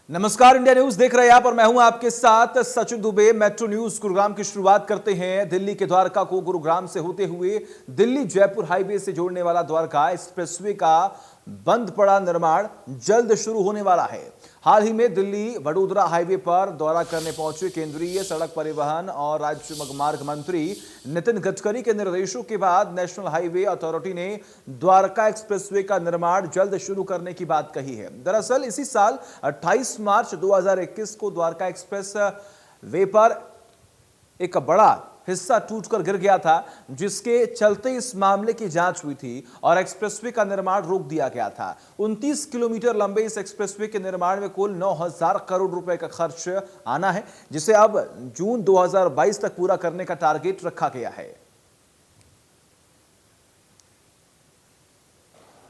नमस्कार, India news देख रहे हैं आप और मैं हूं आपके साथ सचिन दुबे। मेट्रो न्यूज गुरुग्राम की शुरुआत करते हैं। दिल्ली के द्वारका को गुरुग्राम से होते हुए दिल्ली जयपुर हाईवे से जोड़ने वाला द्वारका एक्सप्रेसवे का बंद पड़ा निर्माण जल्द शुरू होने वाला है। हाल ही में दिल्ली वडोदरा हाईवे पर दौरा करने पहुंचे केंद्रीय सड़क परिवहन और राज्य मार्ग मंत्री नितिन गडकरी के निर्देशों के बाद नेशनल हाईवे अथॉरिटी ने द्वारका एक्सप्रेसवे का निर्माण जल्द शुरू करने की बात कही है। दरअसल इसी साल 28 मार्च 2021 को द्वारका एक्सप्रेस वे पर एक बड़ा हिस्सा टूटकर गिर गया था, जिसके चलते इस मामले की जांच हुई थी और एक्सप्रेसवे का निर्माण रोक दिया गया था। 29 किलोमीटर लंबे इस एक्सप्रेसवे के निर्माण में कुल 9,000 करोड़ रुपए का खर्च आना है, जिसे अब जून 2022 तक पूरा करने का टारगेट रखा गया है।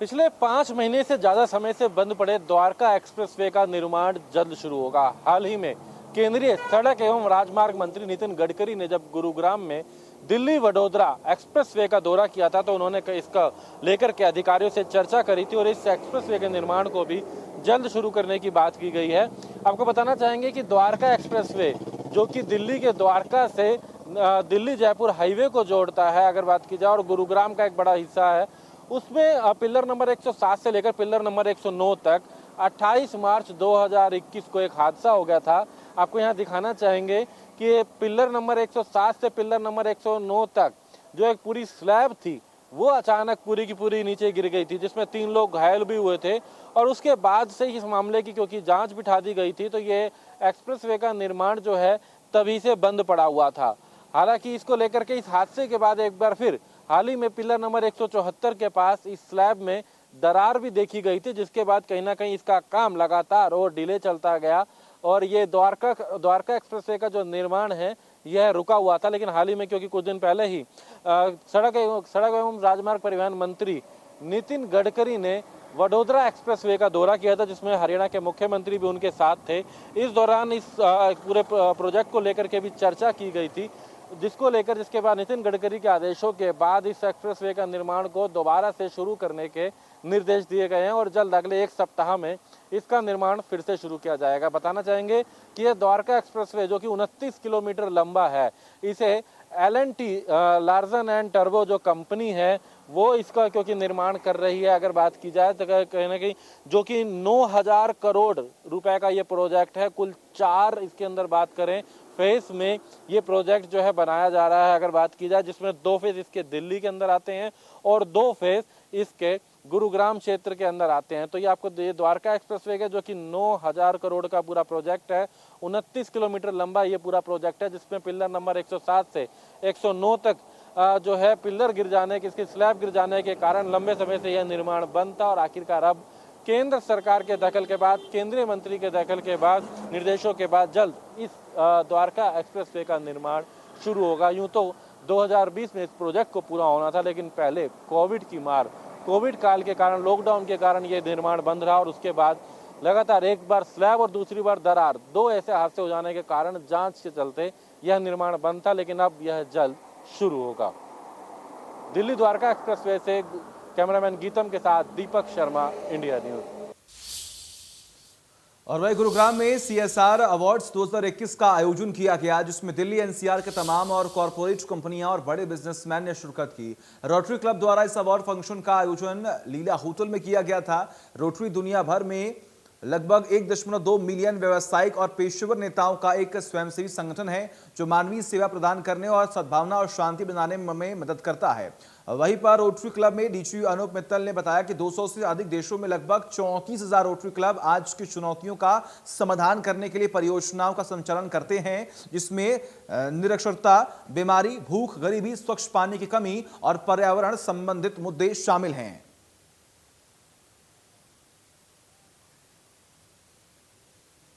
पिछले 5 महीने से ज्यादा समय से बंद पड़े द्वारका एक्सप्रेसवे का निर्माण जल्द शुरू होगा। हाल ही में केंद्रीय सड़क एवं राजमार्ग मंत्री नितिन गडकरी ने जब गुरुग्राम में दिल्ली वडोदरा एक्सप्रेसवे का दौरा किया था तो उन्होंने इसका लेकर के अधिकारियों से चर्चा करी थी और इस एक्सप्रेसवे के निर्माण को भी जल्द शुरू करने की बात की गई है। आपको बताना चाहेंगे कि द्वारका एक्सप्रेसवे जो कि दिल्ली के द्वारका से दिल्ली जयपुर हाईवे को जोड़ता है, अगर बात की जाए, और गुरुग्राम का एक बड़ा हिस्सा है, उसमें पिलर नंबर 107 से लेकर पिलर नंबर 109 तक 28 मार्च 2021 को एक हादसा हो गया था। आपको यहाँ दिखाना चाहेंगे कि पिलर नंबर 107 से पिलर नंबर 109 तक जो एक पूरी स्लैब थी वो अचानक पूरी की पूरी नीचे गिर गई थी, जिसमें 3 लोग घायल भी हुए थे। और उसके बाद से इस मामले की क्योंकि जांच बिठा दी गई थी तो ये एक्सप्रेसवे का निर्माण जो है तभी से बंद पड़ा हुआ था। हालांकि इसको लेकर के इस हादसे के बाद एक बार फिर हाल ही में पिलर नंबर 174 के पास इस स्लैब में दरार भी देखी गई थी, जिसके बाद कहीं ना कहीं इसका काम लगातार और डिले चलता गया और ये द्वारका एक्सप्रेसवे का जो निर्माण है यह रुका हुआ था। लेकिन हाल ही में क्योंकि कुछ दिन पहले ही सड़क एवं राजमार्ग परिवहन मंत्री नितिन गडकरी ने वडोदरा एक्सप्रेसवे का दौरा किया था, जिसमें हरियाणा के मुख्यमंत्री भी उनके साथ थे। इस दौरान इस पूरे प्रोजेक्ट को लेकर के भी चर्चा की गई थी, जिसके बाद नितिन गडकरी के आदेशों के बाद इस एक्सप्रेसवे का निर्माण को दोबारा से शुरू करने के निर्देश दिए गए हैं और जल्द अगले 1 सप्ताह में इसका निर्माण फिर से शुरू किया जाएगा। बताना चाहेंगे कि यह द्वारका एक्सप्रेसवे जो कि 29 किलोमीटर लंबा है, इसे L&T लार्सन एंड टर्बो जो कंपनी है वो इसका क्योंकि निर्माण कर रही है। अगर बात की जाए तो कहीं ना कहीं जो कि 9,000 करोड़ रुपए का ये प्रोजेक्ट है, कुल 4 इसके अंदर बात करें फेज में ये प्रोजेक्ट जो है बनाया जा रहा है। अगर बात की जाए जिसमें 2 फेज इसके दिल्ली के अंदर आते हैं और 2 फेज इसके गुरुग्राम क्षेत्र के अंदर आते हैं। तो ये आपको द्वारका एक्सप्रेसवे के जो कि 9,000 करोड़ का पूरा प्रोजेक्ट है, 29 किलोमीटर लंबा ये पूरा प्रोजेक्ट है, जिसमें पिलर नंबर 107 से 109 तक जो है पिलर गिर जाने के, इसकी स्लैब गिर जाने के कारण लंबे समय से यह निर्माण बंद था और आखिरकार अब केंद्र सरकार के दखल के बाद, केंद्रीय मंत्री के दखल के बाद, निर्देशों के बाद जल्द इस द्वारका एक्सप्रेसवे का निर्माण शुरू होगा। यूं तो 2020 में इस प्रोजेक्ट को पूरा होना था, लेकिन पहले कोविड काल के कारण, लॉकडाउन के कारण ये निर्माण बंद रहा और उसके बाद लगातार एक बार स्लैब और दूसरी बार दरार, 2 ऐसे हादसे हो जाने के कारण जांच के चलते यह निर्माण बंद था, लेकिन अब यह जल्द शुरू होगा। दिल्ली द्वारका एक्सप्रेसवे से कैमरामैन गीतम के साथ दीपक शर्मा, इंडिया न्यूज। और वही गुरुग्राम में CSR अवार्ड्स 2021 का आयोजन किया गया, जिसमें दिल्ली NCR के तमाम और कॉरपोरेट कंपनियां और बड़े बिजनेसमैन ने शिरकत की। रोटरी क्लब द्वारा इस अवार्ड फंक्शन का आयोजन लीला होटल में किया गया था। रोटरी दुनिया भर में लगभग 1.2 मिलियन व्यावसायिक और पेशेवर नेताओं का एक स्वयंसेवी संगठन है, जो मानवीय सेवा प्रदान करने और सद्भावना और शांति बनाने में मदद करता है। वहीं पर रोटरी क्लब में DG अनूप मित्तल ने बताया कि 200 से अधिक देशों में लगभग 34,000 रोटरी क्लब आज की चुनौतियों का समाधान करने के लिए परियोजनाओं का संचालन करते हैं, जिसमें निरक्षरता, बीमारी, भूख, गरीबी, स्वच्छ पानी की कमी और पर्यावरण संबंधित मुद्दे शामिल हैं।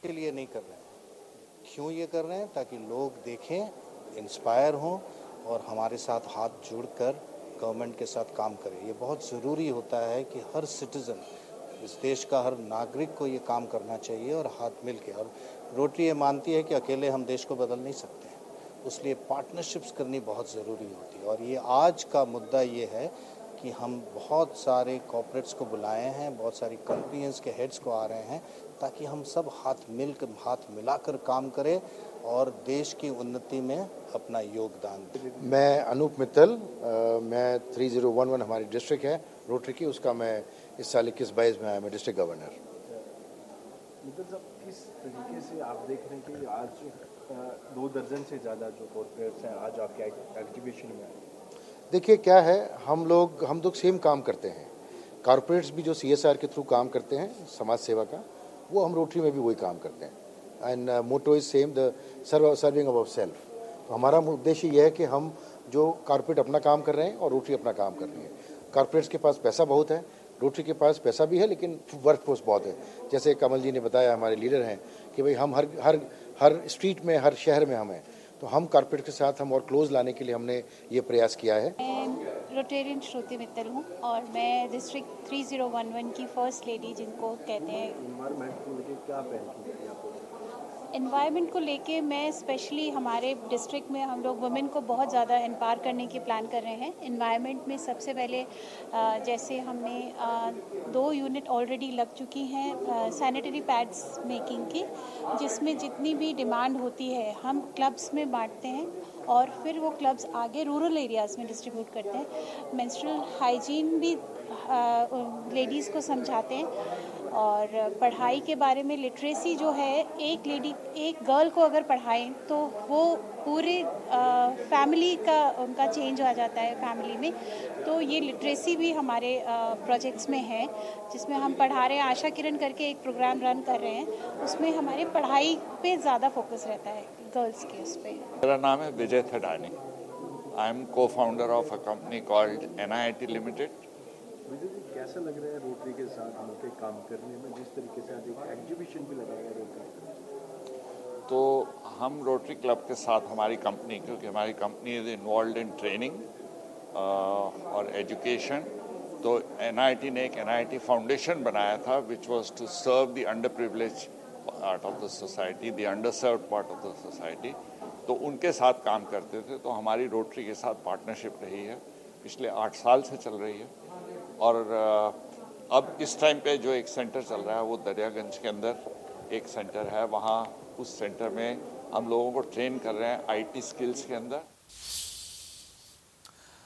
के लिए नहीं कर रहे हैं। क्यों ये कर रहे हैं? ताकि लोग देखें, इंस्पायर हों और हमारे साथ हाथ जोड़कर गवर्नमेंट के साथ काम करें। ये बहुत ज़रूरी होता है कि हर सिटीज़न, इस देश का हर नागरिक को ये काम करना चाहिए और हाथ मिल के। और रोटरी ये मानती है कि अकेले हम देश को बदल नहीं सकते हैं, इसलिए पार्टनरशिप्स करनी बहुत ज़रूरी होती है। और ये आज का मुद्दा ये है कि हम बहुत सारे कॉर्पोरेट्स को बुलाए हैं, बहुत सारी कंपनीज के हेड्स को आ रहे हैं, ताकि हम सब हाथ मिलाकर काम करें और देश की उन्नति में अपना योगदान दें। मैं अनूप मित्तल, मैं 3011 हमारी डिस्ट्रिक्ट है रोटरी की, उसका मैं इस साल 21-22 में आया, मैं डिस्ट्रिक्ट गवर्नर। मित्तल साहब, किस तरीके से आप देख रहे हैं कि आज 2 दर्जन से ज़्यादा जो कॉर्पोरेट्स हैं आज आपके एग्जीबिशन में आए? देखिए क्या है, हम लोग सेम काम करते हैं। कॉर्पोरेट्स भी जो CSR के थ्रू काम करते हैं समाज सेवा का, वो हम रोटरी में भी वही काम करते हैं। And motto is same, the serving about self. तो हमारा उद्देश्य यह है कि हम जो कॉर्पोरेट अपना काम कर रहे हैं और रोटरी अपना काम कर रही है। कॉर्पोरेट्स के पास पैसा बहुत है, रोटरी के पास पैसा भी है, लेकिन वर्कफोर्स बहुत है। जैसे कमल जी ने बताया, हमारे लीडर हैं कि भाई हम हर स्ट्रीट में, हर शहर में हम हैं, तो हम कॉर्पोरेट के साथ हम और क्लोज लाने के लिए हमने ये प्रयास किया है। मैं रोटेरियन श्रुति मित्तल हूँ और मैं डिस्ट्रिक्ट 3011 की फर्स्ट लेडी जिनको कहते हैं। एनवायरनमेंट को लेकर क्या पहल की है आपको? एनवायरनमेंट को लेके मैं स्पेशली हमारे डिस्ट्रिक्ट में हम लोग वुमेन को बहुत ज़्यादा एम्पावर करने की प्लान कर रहे हैं। एनवायरनमेंट में सबसे पहले जैसे हमने 2 यूनिट ऑलरेडी लग चुकी हैं सैनिटरी पैड्स मेकिंग की, जिसमें जितनी भी डिमांड होती है हम क्लब्स में बांटते हैं और फिर वो क्लब्स आगे रूरल एरियाज़ में डिस्ट्रीब्यूट करते हैं। मेंस्ट्रुअल हाइजीन भी लेडीज़ को समझाते हैं और पढ़ाई के बारे में लिटरेसी जो है, एक गर्ल को अगर पढ़ाएं तो वो पूरे फैमिली का उनका चेंज आ जाता है फैमिली में। तो ये लिटरेसी भी हमारे प्रोजेक्ट्स में है, जिसमें हम पढ़ा रहे हैं। आशा किरण करके एक प्रोग्राम रन कर रहे हैं, उसमें हमारे पढ़ाई पे ज़्यादा फोकस रहता है गर्ल्स के उस पर। मेरा नाम है Vijay Thadani. I am co-founder of a company called NIIT limited. Vijay ji, कैसा लग रहा है रोटरी के साथ मिलकर काम करने में, जिस तरीके से आज एक एग्जीबिशन भी लगाया है रोटरी? तो हम रोटरी क्लब के साथ हमारी कंपनी, क्योंकि हमारी company is involve in training और एजुकेशन, तो NIT ने एक NIT फाउंडेशन बनाया था which was to serve the under privilege part of the society, the underserved part of the society. तो उनके साथ काम करते थे। तो हमारी रोटरी के साथ पार्टनरशिप रही है, पिछले 8 साल से चल रही है। और अब इस टाइम पे जो एक सेंटर चल रहा है वो दरियागंज के अंदर एक सेंटर है, वहाँ उस सेंटर में हम लोगों को ट्रेन कर रहे हैं IT स्किल्स के अंदर।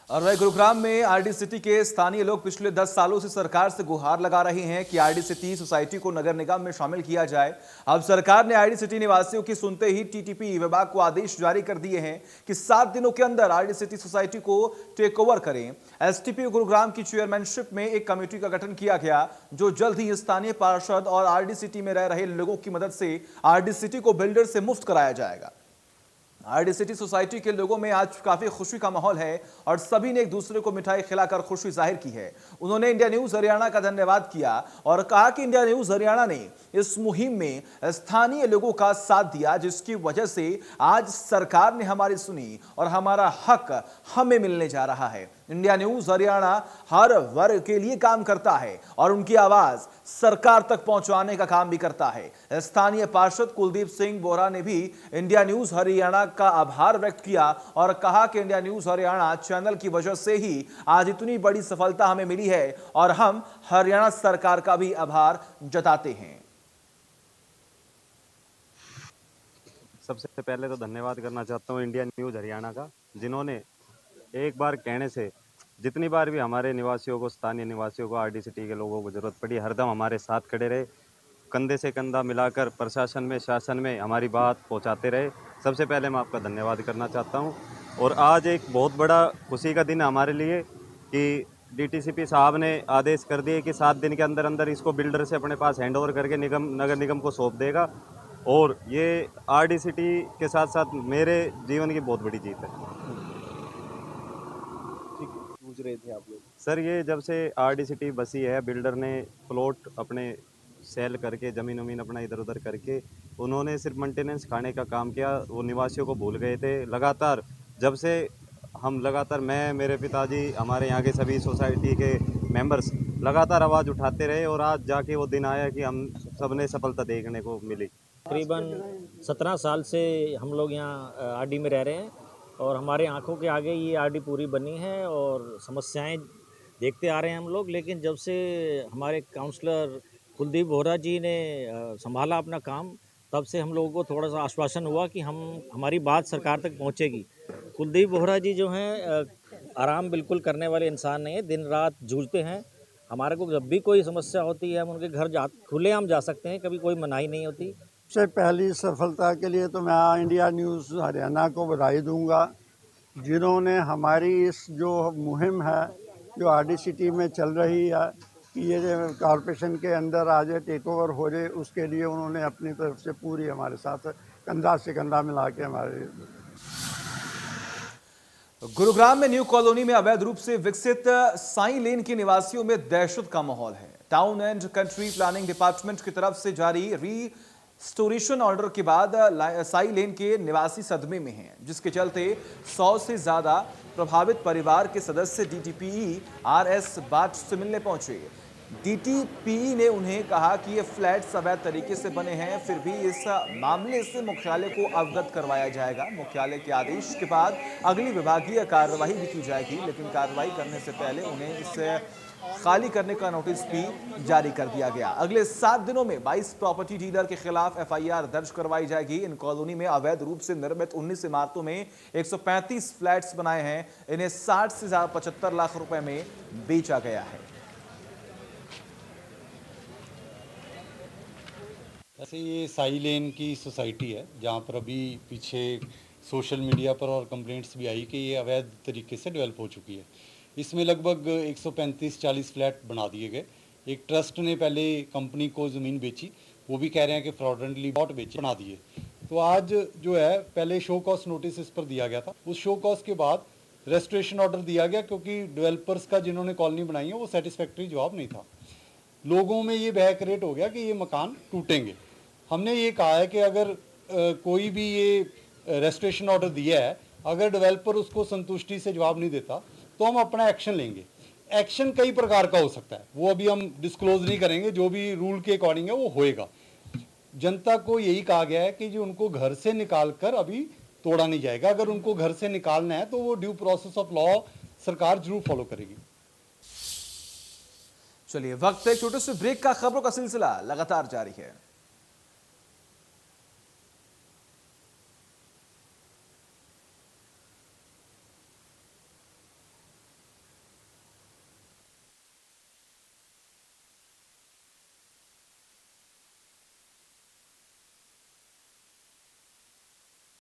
और वही गुरुग्राम में RD सिटी के स्थानीय लोग पिछले 10 सालों से सरकार से गुहार लगा रहे हैं कि RD सिटी सोसाइटी को नगर निगम में शामिल किया जाए। अब सरकार ने RD सिटी निवासियों की सुनते ही TTP विभाग को आदेश जारी कर दिए हैं कि 7 दिनों के अंदर RD सिटी सोसाइटी को टेक ओवर करें। STP गुरुग्राम की चेयरमैनशिप में एक कमेटी का गठन किया गया, जो जल्द ही स्थानीय पार्षद और RD सिटी में रह रहे लोगों की मदद से RD सिटी को बिल्डर से मुफ्त कराया जाएगा। RD सिटी सोसाइटी के लोगों में आज काफी खुशी का माहौल है और सभी ने एक दूसरे को मिठाई खिलाकर खुशी जाहिर की है। उन्होंने इंडिया न्यूज हरियाणा का धन्यवाद किया और कहा कि इंडिया न्यूज हरियाणा ने इस मुहिम में स्थानीय लोगों का साथ दिया, जिसकी वजह से आज सरकार ने हमारी सुनी और हमारा हक हमें मिलने जा रहा है। इंडिया न्यूज हरियाणा हर वर्ग के लिए काम करता है और उनकी आवाज सरकार तक पहुंचाने का काम भी करता है। स्थानीय पार्षद कुलदीप सिंह बोरा ने भी इंडिया न्यूज हरियाणा का आभार व्यक्त किया और कहा कि इंडिया न्यूज हरियाणा चैनल की वजह से ही आज इतनी बड़ी सफलता हमें मिली है और हम हरियाणा सरकार का भी आभार जताते हैं। सबसे पहले तो धन्यवाद करना चाहता हूँ इंडिया न्यूज हरियाणा का, जिन्होंने एक बार कहने से जितनी बार भी हमारे निवासियों को, स्थानीय निवासियों को, RD सिटी के लोगों को जरूरत पड़ी, हरदम हमारे साथ खड़े रहे, कंधे से कंधा मिलाकर प्रशासन में, शासन में हमारी बात पहुंचाते रहे। सबसे पहले मैं आपका धन्यवाद करना चाहता हूं। और आज एक बहुत बड़ा खुशी का दिन है हमारे लिए कि DTCP साहब ने आदेश कर दिए कि 7 दिन के अंदर अंदर इसको बिल्डर से अपने पास हैंड ओवर करके नगर निगम को सौंप देगा। और ये RD सिटी के साथ साथ मेरे जीवन की बहुत बड़ी जीत है। पूछ रहे थे आप लोग सर, ये जब से RD सिटी बसी है, बिल्डर ने प्लॉट अपने सेल करके, ज़मीन अपना इधर उधर करके, उन्होंने सिर्फ मेंटेनेंस खाने का काम किया, वो निवासियों को भूल गए थे। लगातार जब से मैं, मेरे पिताजी, हमारे यहाँ के सभी सोसाइटी के मेंबर्स लगातार आवाज़ उठाते रहे और आज जाके वो दिन आया कि हम सब ने सफलता देखने को मिली। तकरीबन 17 साल से हम लोग यहाँ RD में रह रहे हैं और हमारे आंखों के आगे ये RD पूरी बनी है और समस्याएं देखते आ रहे हैं हम लोग। लेकिन जब से हमारे काउंसलर कुलदीप बोहरा जी ने संभाला अपना काम, तब से हम लोगों को थोड़ा सा आश्वासन हुआ कि हमारी बात सरकार तक पहुंचेगी। कुलदीप बोहरा जी जो हैं आराम बिल्कुल करने वाले इंसान नहीं है, दिन रात जूझते हैं। हमारे को जब भी कोई समस्या होती है हम उनके घर खुलेआम जा सकते हैं, कभी कोई मनाही नहीं होती। सबसे पहली सफलता के लिए तो मैं इंडिया न्यूज़ हरियाणा को बधाई दूंगा, जिन्होंने हमारी इस जो मुहिम है जो RD-City में चल रही है कि ये कॉरपोरेशन के अंदर आज टेक ओवर हो जाए, उसके लिए उन्होंने अपनी तरफ से पूरी हमारे साथ कंधा से कंधा मिला के हमारे। गुरुग्राम में न्यू कॉलोनी में अवैध रूप से विकसित साई लेन के निवासियों में दहशत का माहौल है। Town and country planning department की तरफ से जारी रिस्टोरेशन ऑर्डर के बाद साई लेन के निवासी सदमे में हैं, जिसके चलते 100 से ज्यादा प्रभावित परिवार के सदस्य DTPE RS बाट से मिलने पहुंचे। DTPE ने उन्हें कहा कि ये फ्लैट्स अवैध तरीके से बने हैं, फिर भी इस मामले से मुख्यालय को अवगत करवाया जाएगा। मुख्यालय के आदेश के बाद अगली विभागीय कार्रवाई भी की जाएगी, लेकिन कार्रवाई करने से पहले उन्हें इसे खाली करने का नोटिस भी जारी कर दिया गया। अगले 7 दिनों में 22 प्रॉपर्टी डीलर के खिलाफ FIR दर्ज करवाई जाएगी। इन कॉलोनी में अवैध रूप से निर्मित 19 इमारतों में 135 फ्लैट्स बनाए हैं। इन्हें 60 से 75 लाख रुपए में बेचा गया है। ऐसे ये साई लेन की सोसाइटी है जहाँ पर अभी पीछे सोशल मीडिया पर और कंप्लेंट्स भी आई कि ये अवैध तरीके से डेवलप हो चुकी है। इसमें लगभग 135-40 फ्लैट बना दिए गए। एक ट्रस्ट ने पहले कंपनी को ज़मीन बेची, वो भी कह रहे हैं कि फ्रॉडलेंटली प्लॉट बेचे बना दिए। तो आज जो है पहले शो कॉज नोटिस इस पर दिया गया था, उस शो कॉज के बाद रेस्टोरेशन ऑर्डर दिया गया क्योंकि डेवलपर्स का जिन्होंने कॉलोनी बनाई है वो सेटिस्फैक्ट्री जवाब नहीं था। लोगों में ये भय क्रिएट हो गया कि ये मकान टूटेंगे। हमने ये कहा है कि अगर कोई भी ये रेस्टोरेशन ऑर्डर दिया है, अगर डेवलपर उसको संतुष्टि से जवाब नहीं देता तो हम अपना एक्शन लेंगे। एक्शन कई प्रकार का हो सकता है, वो अभी हम डिस्क्लोज नहीं करेंगे, जो भी रूल के अकॉर्डिंग है वो होएगा। जनता को यही कहा गया है कि जो उनको घर से निकाल कर अभी तोड़ा नहीं जाएगा। अगर उनको घर से निकालना है तो वो ड्यू प्रोसेस ऑफ लॉ सरकार जरूर फॉलो करेगी। चलिए, वक्त एक छोटे से ब्रेक का। खबरों का सिलसिला लगातार जारी है।